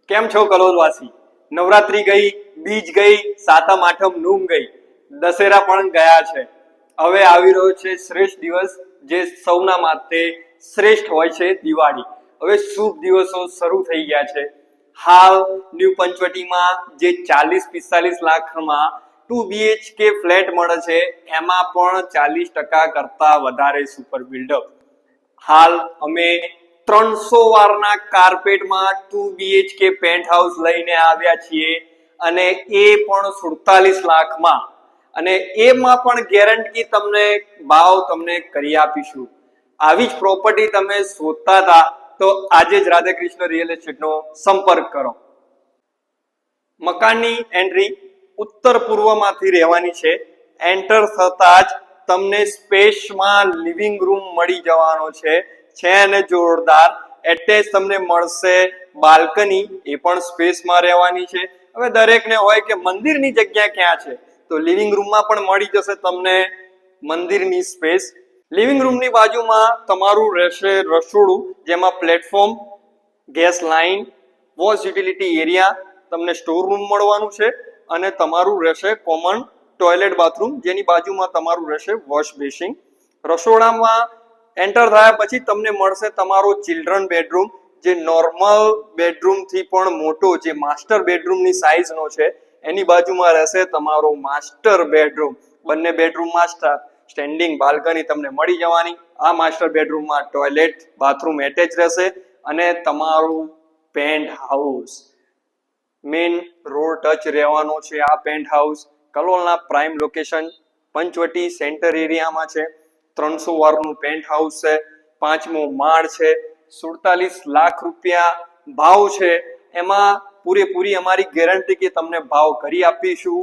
કેમ છો કલોલવાસી? નવરાત્રી ગઈ, બીજ ગઈ, સાતમ આઠમ નૂમ ગઈ, દશેરા પણ ગયા છે. હવે આવી રહ્યો છે શ્રેષ્ઠ દિવસ, જે સૌના માટે શ્રેષ્ઠ હોય છે, દિવાળી. હવે શુભ દિવસો શરૂ થઈ ગયા છે. હાલ ન્યૂ પંચવટીમાં જે 40-45 લાખમાં 2 BHK ફ્લેટ મળે છે, એમાં પણ 40% કરતા વધારે સુપર બિલ્ડઅપ. હાલ અમે 300 વારના કાર્પેટમાં 2 BHK પેન્ટ હાઉસ લઈને આવ્યા છીએ, અને એ પણ 47 લાખમાં, અને એમાં પણ ગેરંટી તમને ભાવ તમને કરી આપીશું. આવી જ પ્રોપર્ટી તમે શોધતા હતા તો આજે જ રાધેકૃષ્ણ રિયલ એસ્ટેટનો સંપર્ક કરો. મકાનની એન્ટ્રી ઉત્તર પૂર્વમાંથી રહેવાની છે. એન્ટર થતા જ તમને સ્પેસમાં લિવિંગ રૂમ મળી જવાનો છે અને જોરદાર એટેચ તમને મળશે બાલ્કની, એ પણ સ્પેસમાં રહેવાની છે. હવે દરેકને હોય કે મંદિરની જગ્યા ક્યાં છે, તો લિવિંગ રૂમમાં પણ મળી જશે તમને મંદિરની સ્પેસ. લિવિંગ રૂમની બાજુમાં તમારું રહેશે રસોડું, જેમાં platform, gas line, wash utility area, તમને સ્ટોર રૂમ મળવાનું છે, અને તમારું રહેશે કોમન ટોયલેટ બાથરૂમ, જેની બાજુમાં તમારું રહેશે વોશ બેસિન. રસોડામાં એન્ટર થયા પછી તમને મળશે તમારો ચિલ્ડ્રન બેડરૂમ, જે નોર્મલ બેડરૂમ થી પણ મોટો, જે માસ્ટર બેડરૂમની સાઇઝનો છે. એની બાજુમાં રહેશે તમારો માસ્ટર બેડરૂમ. બંને બેડરૂમ માસ્ટર, સ્ટેન્ડિંગ બાલ્કની તમને મળી જવાની. આ માસ્ટર બેડરૂમમાં ટોયલેટ બાથરૂમ એટેચ રહેશે, અને તમારું penthouse main road touch રહેવાનો છે. આ પેન્ટ હાઉસ કલોલના પ્રાઇમ લોકેશન પંચવટી સેન્ટર એરિયામાં છે. 300 વારનું પેન્ટ હાઉસ છે, 5મો માળ છે, 47 લાખ રૂપિયા ભાવ છે. એમાં પૂરેપૂરી અમારી ગેરંટી કે તમને ભાવ કરી આપીશું.